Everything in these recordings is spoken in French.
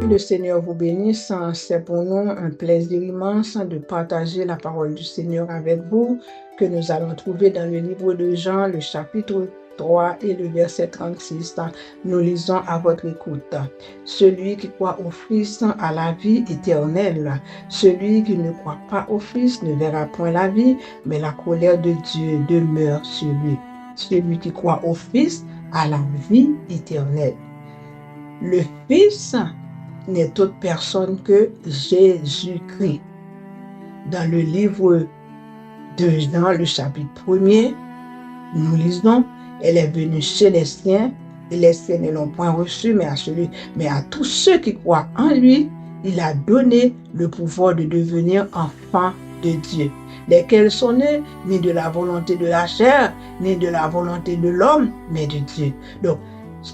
Que le Seigneur vous bénisse. C'est pour nous un plaisir immense de partager la parole du Seigneur avec vous, que nous allons trouver dans le livre de Jean, le chapitre 3 et le verset 36. Nous lisons à votre écoute. Celui qui croit au Fils a la vie éternelle. Celui qui ne croit pas au Fils ne verra point la vie, mais la colère de Dieu demeure sur lui. Celui qui croit au Fils a la vie éternelle. Le Fils n'est autre personne que Jésus-Christ. Dans le livre de Jean, le chapitre 1er, nous lisons, elle est venue chez les siens, et les siens ne l'ont point reçu, mais à tous ceux qui croient en lui, il a donné le pouvoir de devenir enfants de Dieu, lesquels sont nés ni de la volonté de la chair, ni de la volonté de l'homme, mais de Dieu. Donc,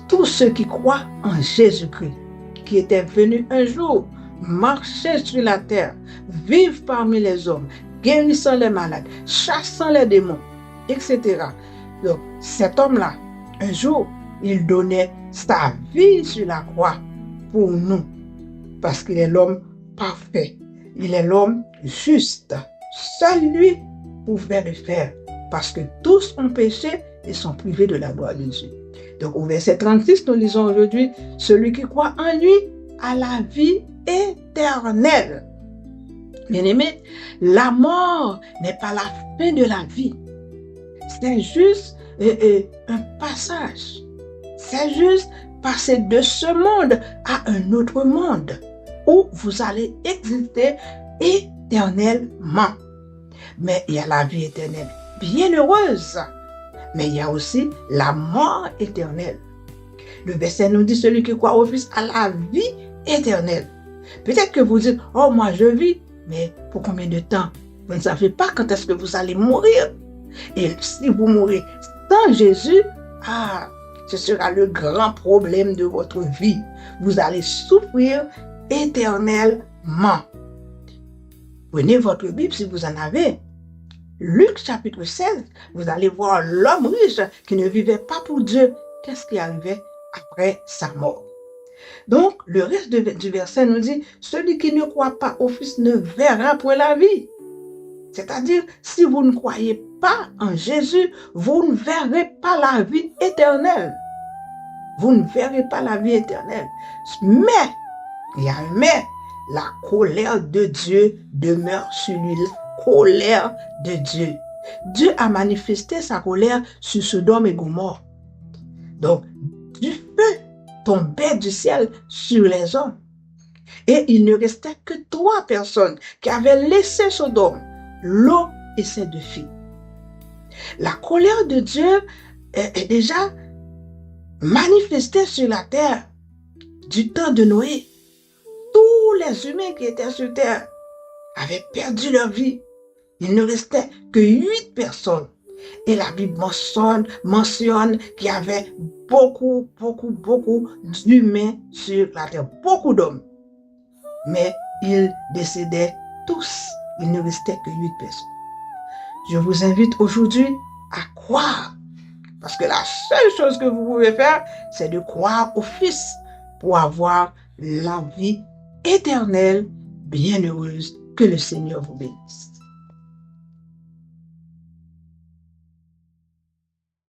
tous ceux qui croient en Jésus-Christ, qui était venu un jour marcher sur la terre, vivre parmi les hommes, guérissant les malades, chassant les démons, etc. Donc, cet homme-là, un jour, il donnait sa vie sur la croix pour nous, parce qu'il est l'homme parfait, il est l'homme juste. Seul lui pouvait le faire, parce que tous ont péché et sont privés de la gloire de Dieu. Donc au verset 36, nous lisons aujourd'hui, celui qui croit en lui a la vie éternelle. Bien-aimés, la mort n'est pas la fin de la vie. C'est juste un passage. C'est juste passer de ce monde à un autre monde où vous allez exister éternellement. Mais il y a la vie éternelle bienheureuse. Mais il y a aussi la mort éternelle. Le verset nous dit, celui qui croit au Fils a la vie éternelle. Peut-être que vous dites, oh moi je vis, mais pour combien de temps? Vous ne savez pas quand est-ce que vous allez mourir. Et si vous mourrez sans Jésus, ce sera le grand problème de votre vie. Vous allez souffrir éternellement. Prenez votre Bible si vous en avez. Luc chapitre 16, vous allez voir l'homme riche qui ne vivait pas pour Dieu. Qu'est-ce qui arrivait après sa mort? Donc, le reste du verset nous dit, celui qui ne croit pas au Fils ne verra point la vie. C'est-à-dire, si vous ne croyez pas en Jésus, vous ne verrez pas la vie éternelle. Vous ne verrez pas la vie éternelle. Mais, il y a un mais, la colère de Dieu demeure sur lui. Colère de Dieu. Dieu a manifesté sa colère sur Sodome et Gomorrhe. Donc, du feu tombait du ciel sur les hommes. Et il ne restait que 3 personnes qui avaient laissé Sodome, Lot et ses 2 filles. La colère de Dieu est déjà manifestée sur la terre du temps de Noé. Tous les humains qui étaient sur terre avaient perdu leur vie. Il ne restait que 8 personnes. Et la Bible mentionne qu'il y avait beaucoup d'humains sur la terre. Beaucoup d'hommes. Mais ils décédaient tous. Il ne restait que 8 personnes. Je vous invite aujourd'hui à croire. Parce que la seule chose que vous pouvez faire, c'est de croire au Fils pour avoir la vie éternelle, bienheureuse. Que le Seigneur vous bénisse.